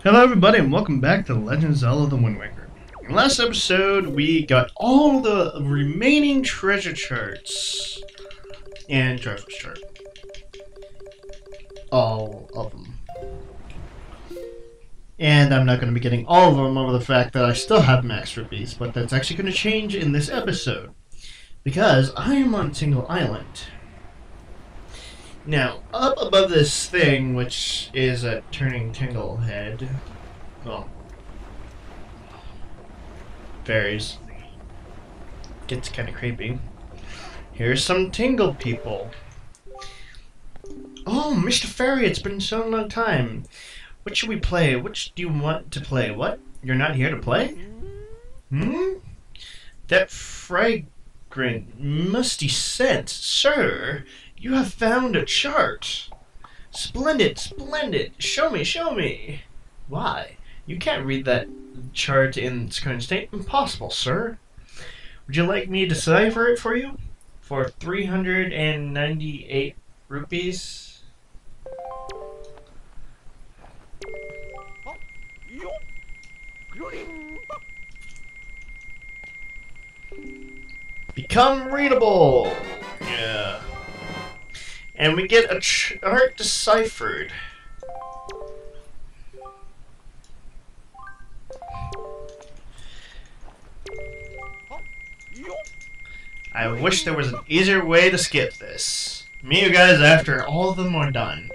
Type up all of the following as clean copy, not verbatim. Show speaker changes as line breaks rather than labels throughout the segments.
Hello everybody and welcome back to Legend of Zelda the Wind Waker. In last episode we got all the remaining treasure charts and Triforce chart. All of them. And I'm not going to be getting all of them over the fact that I still have max rupees, but that's actually going to change in this episode. Because I am on Tingle Island. Now, up above this thing, which is a turning Tingle head, well, varies. Gets kind of creepy. Here's some Tingle people. Oh, Mr. Fairy, it's been so long time. What should we play? Which do you want to play? What? You're not here to play? Hmm? That fragrant, musty scent, sir. You have found a chart. Splendid, splendid. Show me, show me. Why? You can't read that chart in its current state. Impossible, sir. Would you like me to decipher it for you? For 398 rupees? Become readable! Yeah. And we get a chart deciphered. I wish there was an easier way to skip this. Meet you guys after all of them are done.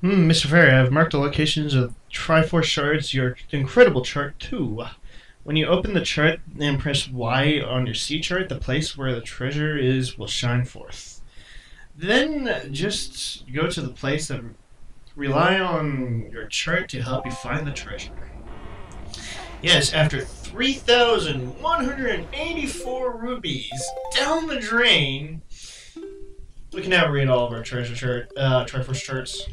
Mr. Fairy, I've marked the locations of Triforce shards, your incredible chart too. When you open the chart and press Y on your C chart, the place where the treasure is will shine forth. Then just go to the place that rely on your chart to help you find the treasure. Yes, after 3,184 rupees down the drain, we can now read all of our treasure chart, Triforce charts.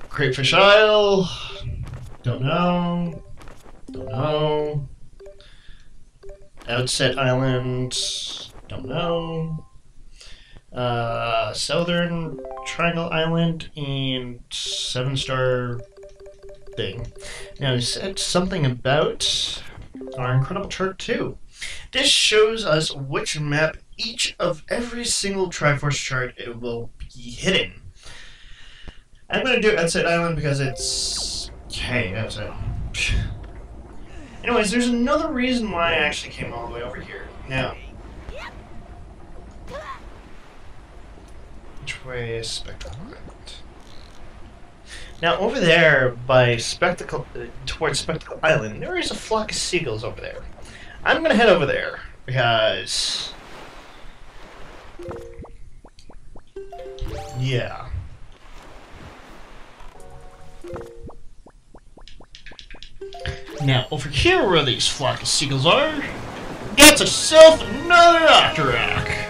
Crayfish Isle. Don't know. Don't know. Outset Island. Don't know. Southern Triangle Island and 7-star thing. Now, it said something about our incredible chart too. This shows us which map each of every single Triforce chart it will be hitting. I'm going to do Outset Island because it's... Hey, Outset. Anyways, there's another reason why I actually came all the way over here. Now, which way is Spectacle Island? Now, over there by towards Spectacle Island, there is a flock of seagulls over there. I'm going to head over there because... yeah. Now, over here where these flock of seagulls are, get yourself another Octarock!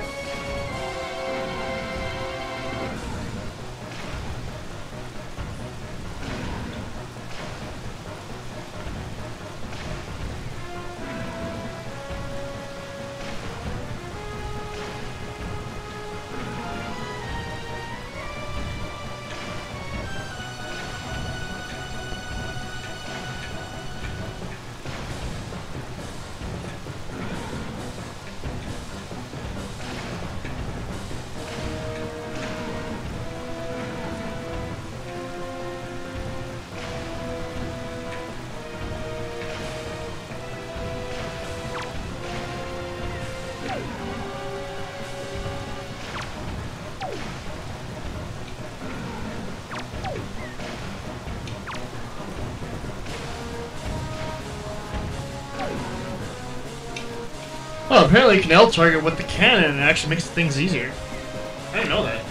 Oh, apparently you can L-target with the cannon and it actually makes things easier. I didn't know that.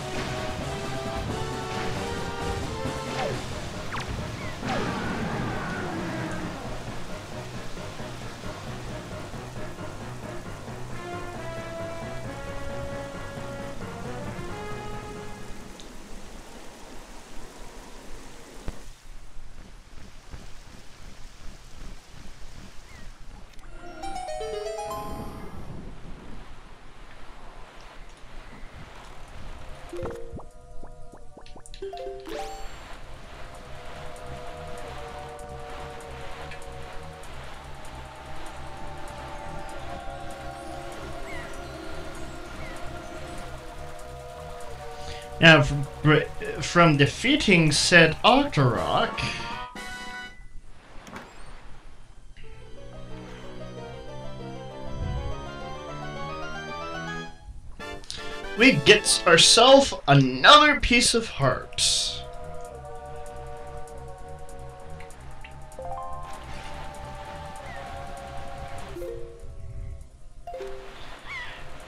Now, from defeating said Octorok, we get ourselves another piece of heart.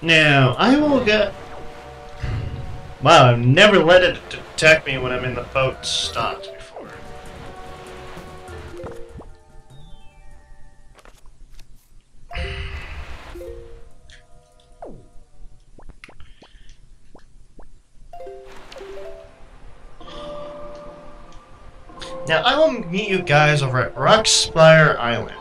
Now, I will get... Wow, I've never let it attack me when I'm in the boat stopped before. Now, I will meet you guys over at Rockspire Island.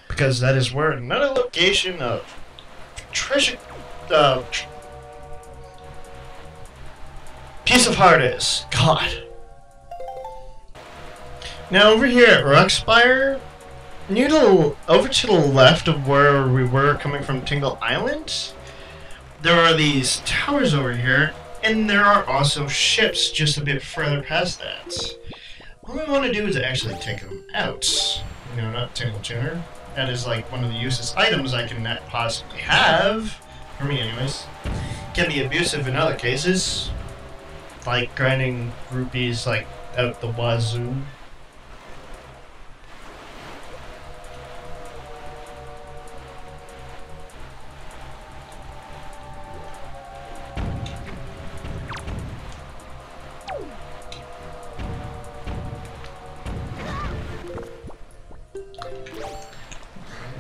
Because that is where another location of treasure, piece of heart is. God. Now over here at Rockspire, over to the left of where we were coming from Tingle Island, there are these towers over here, and there are also ships just a bit further past that. What we want to do is actually take them out. You know, not Tingle Tuner. That is like one of the useless items I can possibly have. For me, anyways. Can be abusive in other cases. Like grinding rupees like out the wazoo.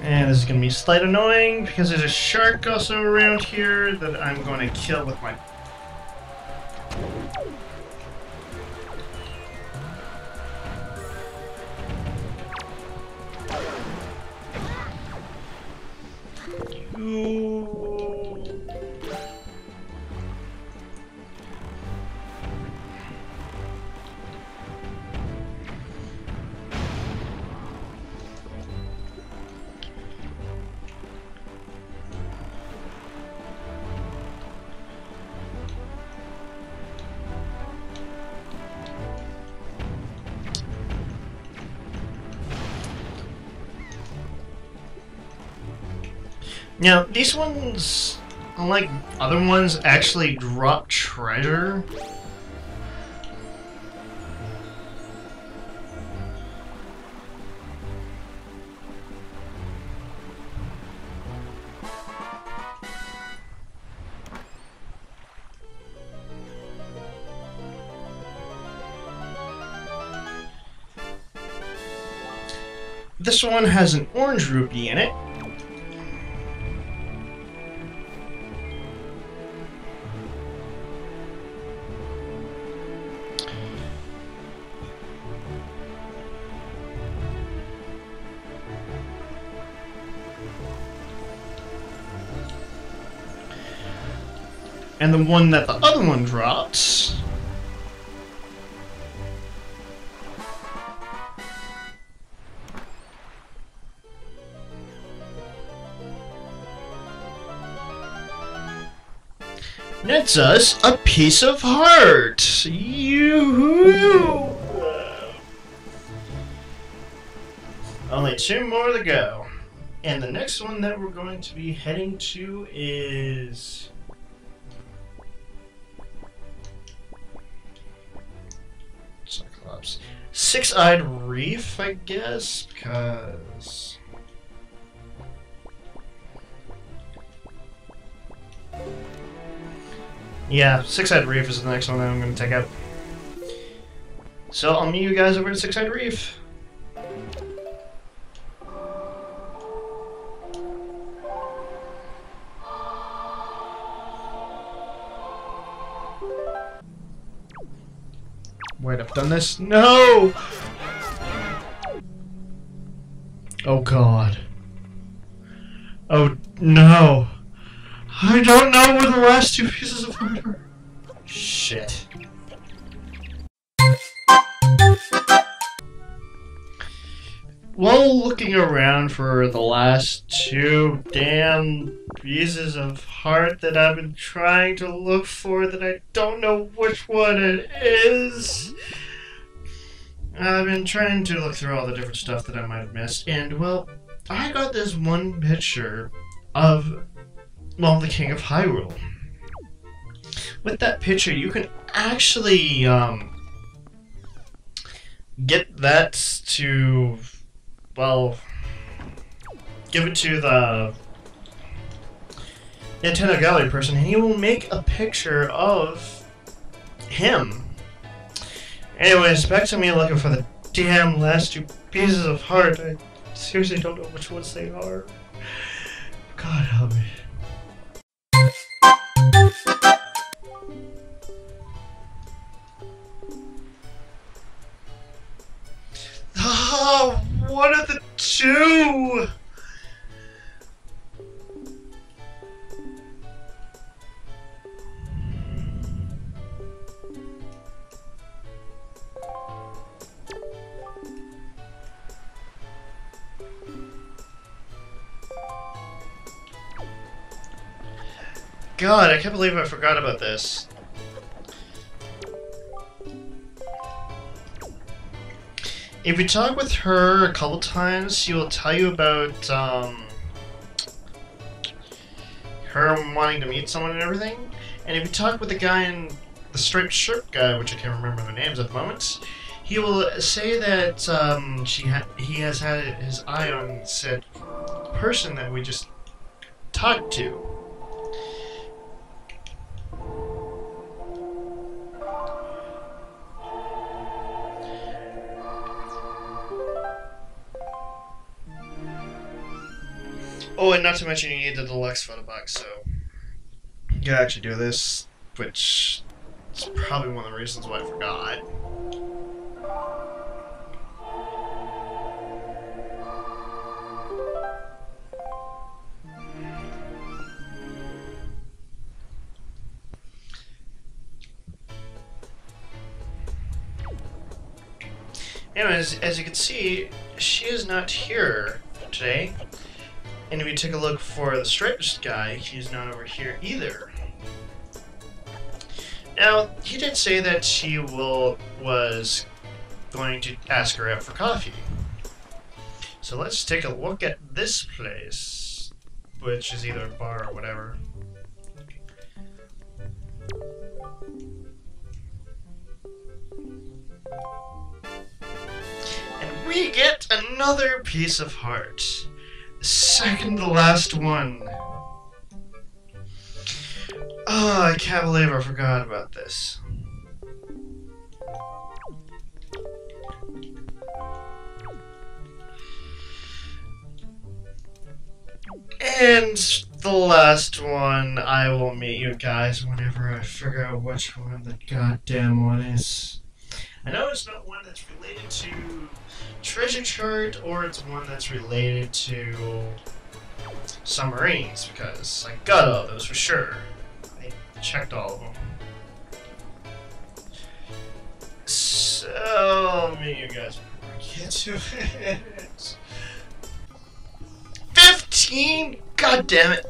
And this is going to be slight annoying because there's a shark also around here that I'm going to kill with my... Now, these ones, unlike other ones, actually drop treasure. This one has an orange rupee in it. And the one that the other one drops nets us a piece of heart. Yoo-hoo! Only 2 more to go. And the next one that we're going to be heading to is... Cyclops. Six-Eyed Reef, I guess, because... Yeah, Six-Eyed Reef is the next one that I'm going to take out. So I'll meet you guys over at Six-Eyed Reef. Wait, I've done this? No! Oh god. Oh no. I don't know where the last 2 pieces of heart are. Shit. while looking around for the last two damn pieces of heart that I've been trying to look for that I don't know which one it is, I've been trying to look through all the different stuff that I might have missed, and, well, I got this one picture of, well, the King of Hyrule. With that picture, you can actually, get that to, well, give it to the Nintendo Gallery person, and he will make a picture of him. Anyways, back to me looking for the damn last two pieces of heart. I seriously don't know which ones they are. God help me. Ah, one of the two! God, I can't believe I forgot about this. If you talk with her a couple times, she will tell you about, her wanting to meet someone and everything. And if you talk with the guy in the striped shirt guy, which I can't remember the names at the moment, he will say that, he has had his eye on said person that we just talked to. Oh, and not to mention you need the deluxe photo box, so you can actually do this, which is probably one of the reasons why I forgot. Anyways, as you can see, she is not here today. And if you take a look for the striped guy, he's not over here either. Now, he did say that she was going to ask her out for coffee. So let's take a look at this place, which is either a bar or whatever. And we get another piece of heart. Second to last one. Oh, I can't believe I forgot about this. And the last one, I will meet you guys whenever I figure out which one the goddamn one is. I know it's not one that's related to treasure chart, or it's one that's related to submarines, because I got all those for sure. I checked all of them. So, I'll meet you guys when we get to it. 15? God damn it.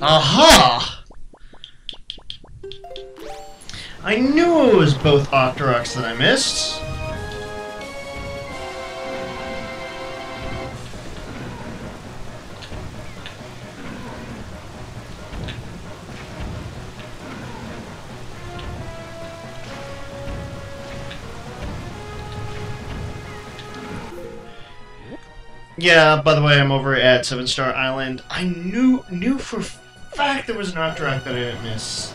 Aha! I knew it was both Octoroks that I missed. Yeah, by the way, I'm over at 7-Star Island. I knew for a fact there was an Octorok that I didn't miss.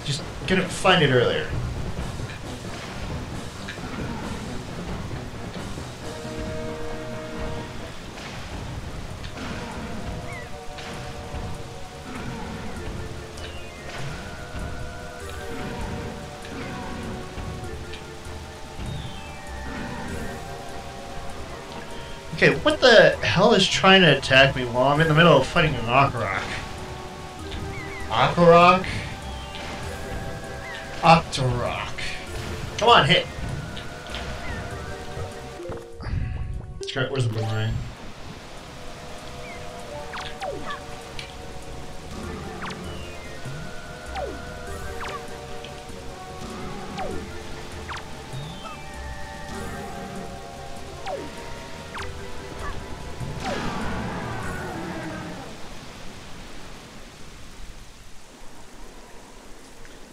Just couldn't find it earlier. Okay, what the hell is trying to attack me while I'm in the middle of fighting an Octorok? Octorok? Octorok. Come on, hit. Scrap, where's the boomerang?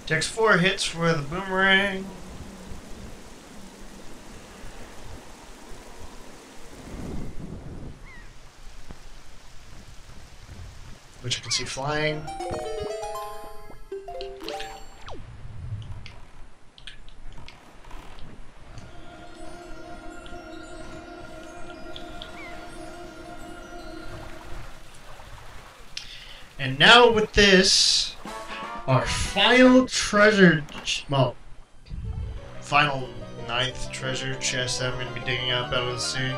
Takes 4 hits for the boomerang. Which I can see flying. And now with this, our final treasure, well, final 9th treasure chest that I'm going to be digging up out of the sea.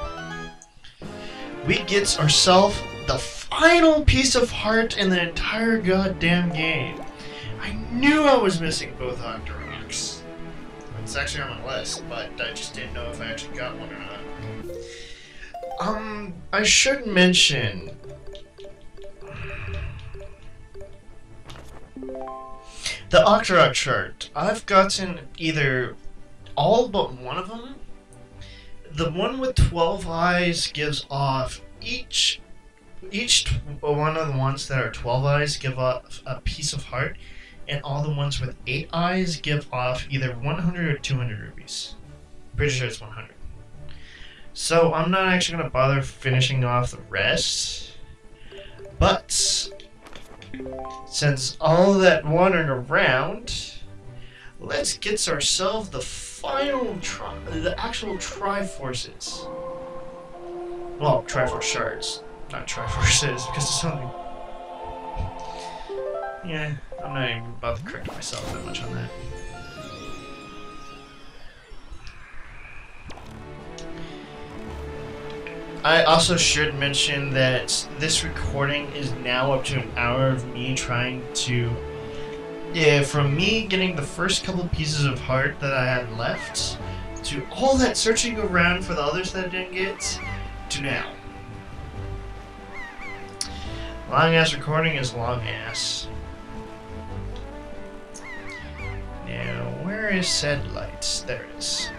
We get ourselves the final piece of heart in the entire goddamn game. I knew I was missing both Octoroks. It's actually on my list, but I just didn't know if I actually got one or not. I should mention the Octorok chart. I've gotten either all but one of them. The one with 12 eyes gives off each one of the ones that are 12 eyes give off a piece of heart, and all the ones with 8 eyes give off either 100 or 200 rubies. Pretty sure it's 100. So I'm not actually going to bother finishing off the rest, but since all that wandering around, let's get ourselves the final the actual Triforces. Well, Triforce shards, not Triforces, because it's something. Yeah, I'm not even about to correct myself that much on that. I also should mention that this recording is now up to an hour of me trying to, from me getting the first couple pieces of heart that I had left, to all that searching around for the others that I didn't get, to now. Long ass recording is long ass. Now, where is said light? There it is.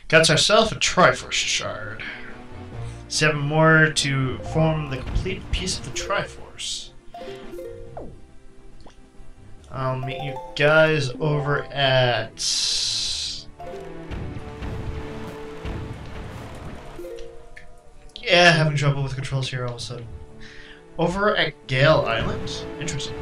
Got ourselves a Triforce shard. 7 more to form the complete piece of the Triforce. I'll meet you guys over at... Yeah, having trouble with controls here all of a sudden. Over at Gale Island? Interesting.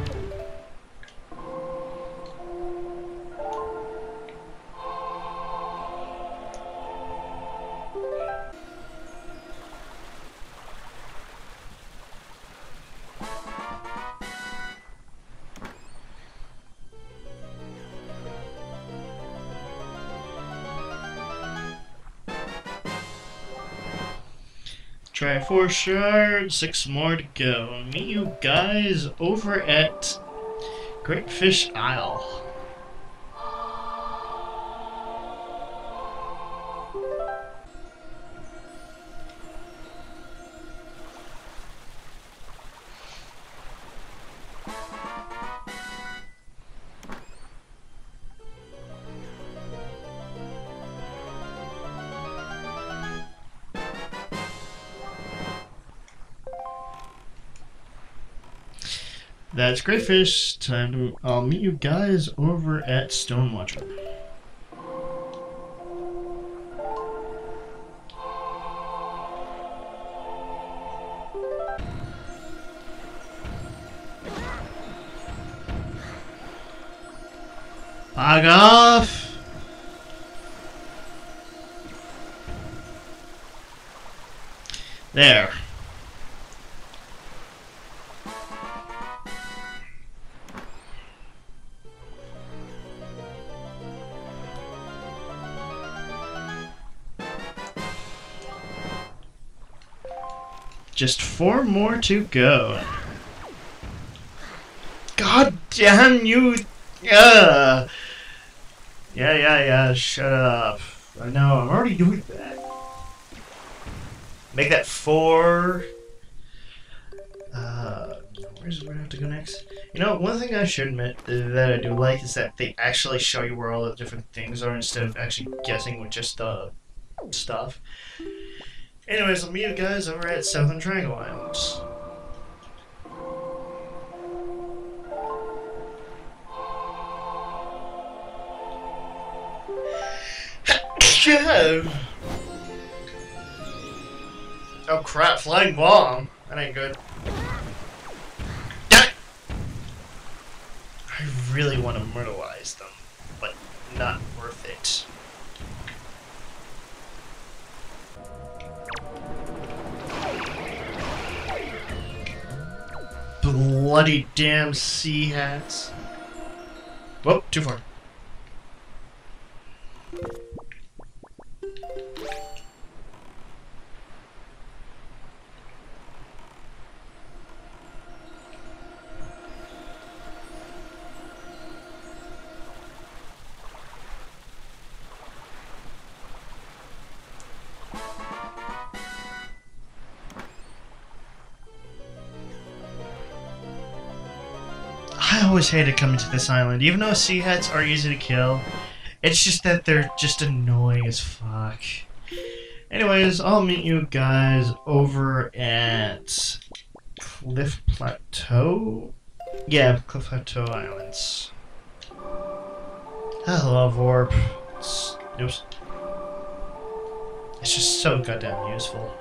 Triforce shard, 6 more to go. Meet you guys over at Great Fish Isle. That's Great Fish. Time to. I'll meet you guys over at Stonewatcher. Bug off! Just 4 more to go. God damn you! Yeah, shut up. I know, I'm already doing that. Make that 4. Where do I have to go next? You know, one thing I should admit that I do like is that they actually show you where all the different things are instead of actually guessing with just the stuff. Anyways, I'll meet you guys over at Southern Triangle Islands. Oh crap, flying bomb. That ain't good. I really want to myrtleize them, but not worth it. Bloody damn sea hats. Whoa, too far. I always hated coming to this island, even though sea hats are easy to kill. It's just that they're just annoying as fuck. Anyways, I'll meet you guys over at Cliff Plateau? Yeah, Cliff Plateau Islands. I love warp. Oops. It's just so goddamn useful.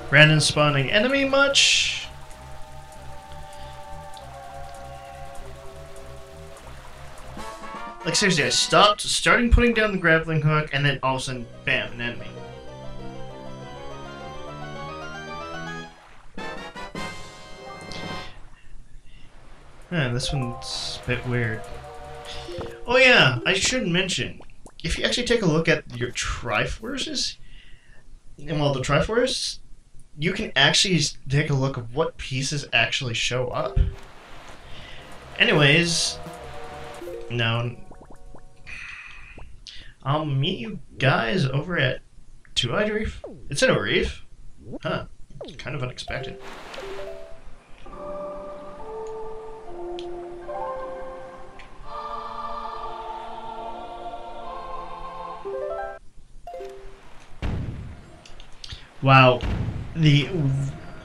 Random spawning enemy much? Like seriously, I starting putting down the grappling hook, and then all of a sudden, bam, an enemy. This one's a bit weird. Oh yeah, I should mention, if you actually take a look at your Triforces, and well, the Triforce, you can actually take a look at what pieces actually show up. Anyways, no, I'll meet you guys over at Two-Eyed Reef. It's in a reef? Huh, kind of unexpected. Wow, the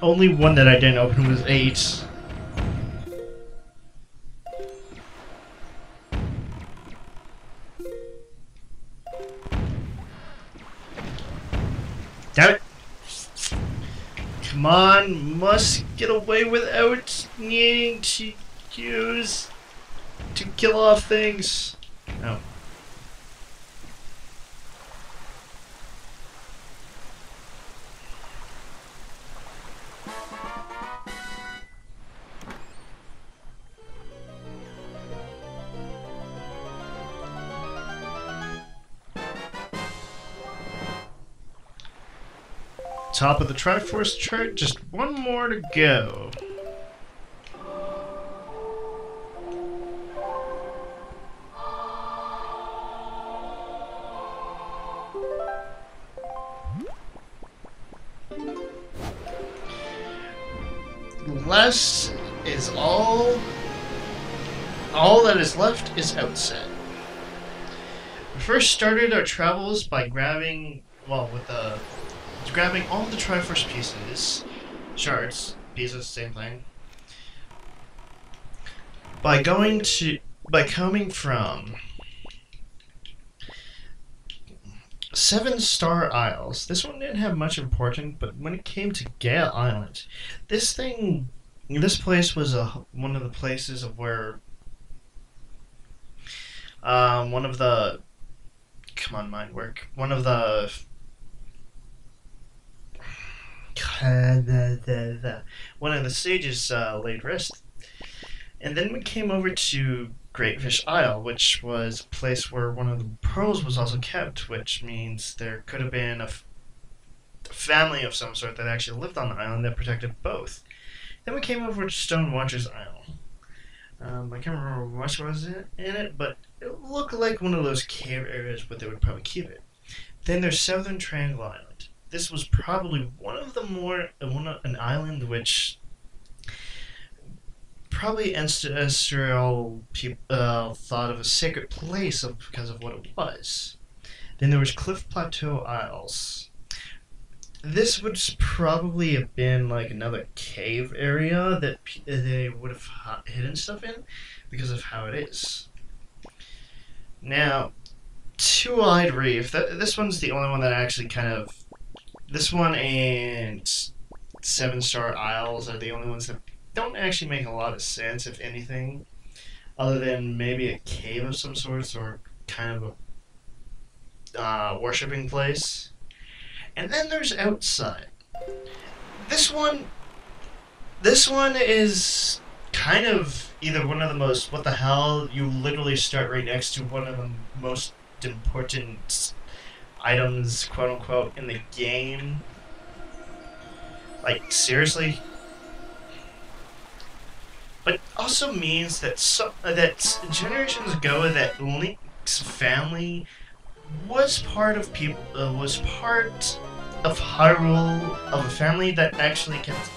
only one that I didn't open was 8. Damn it! Come on, must get away without needing to use to kill off things. Oh. Top of the Triforce chart, just one more to go. Less is all that is left is Outset. We first started our travels by grabbing, well, grabbing all the Triforce pieces, shards, pieces, same thing. By coming from 7-Star Isles. This one didn't have much importance, but when it came to Gale Island, this place was one of the places of where one of the one of the sages laid rest. And then we came over to Great Fish Isle, which was a place where one of the pearls was also kept, which means there could have been a family of some sort that actually lived on the island that protected both. Then we came over to Stonewatcher's Isle. I can't remember much was in it, but it looked like one of those cave areas where they would probably keep it. Then there's Southern Triangle Island. This was probably one of the an island which probably ancestral people thought of a sacred place because of what it was. Then there was Cliff Plateau Isles. This would probably have been like another cave area that they would have hidden stuff in because of how it is. Now, Two-Eyed Reef. This one's the only one that actually kind of... This one and Seven Star Isles are the only ones that don't actually make a lot of sense, if anything, other than maybe a cave of some sorts or kind of a worshipping place. And then there's Outside. This one is kind of either one of the most, what the hell, you literally start right next to one of the most important items, quote unquote, in the game. Like, seriously? But it also means that that generations ago that Link's family was part of Hyrule, of a family that actually kept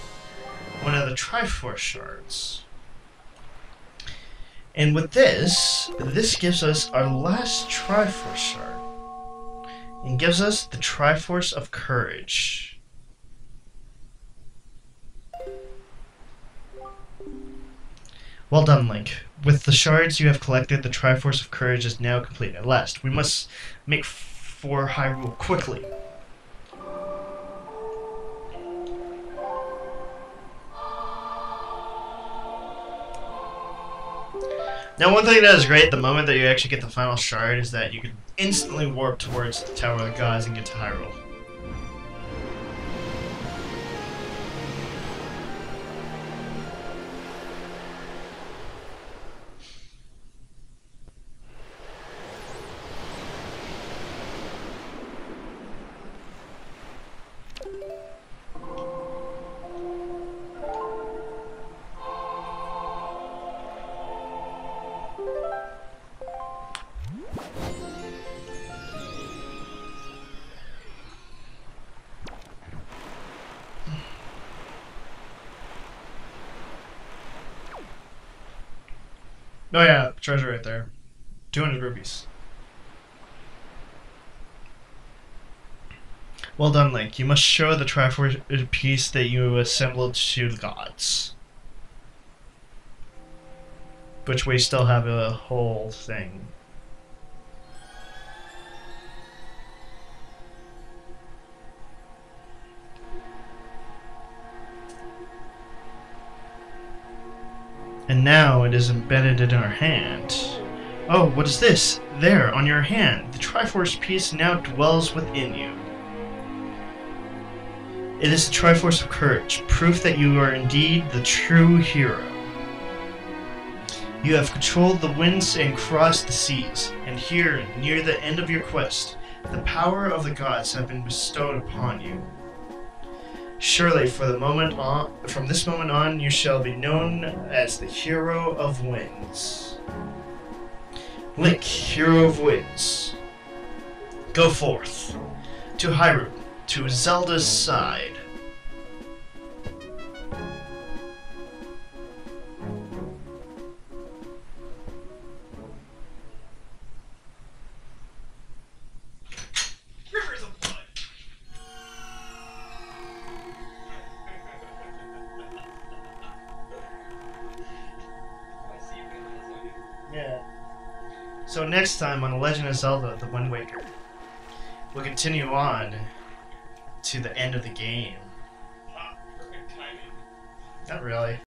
one of the Triforce shards. And with this gives us our last Triforce shard. And gives us the Triforce of Courage. Well done, Link. With the shards you have collected, the Triforce of Courage is now complete at last. We must make for Hyrule quickly. Now, one thing that is great, the moment that you actually get the final shard, is that you can instantly warp towards the Tower of the Gods and get to Hyrule. Oh yeah, treasure right there. 200 rupees. Well done, Link. You must show the Triforce piece that you assembled to the gods. Which we still have a whole thing. And now it is embedded in our hand. Oh, what is this? There, on your hand. The Triforce piece now dwells within you. It is the Triforce of Courage, proof that you are indeed the true hero. You have controlled the winds and crossed the seas, and here, near the end of your quest, the power of the gods have been bestowed upon you. Surely, from this moment on, you shall be known as the Hero of Winds. Link, Hero of Winds, go forth to Hyrule, to Zelda's side. Rivers of blood. Yeah. So next time on The Legend of Zelda: The Wind Waker, we'll continue on to the end of the game. Perfect timing. Not really.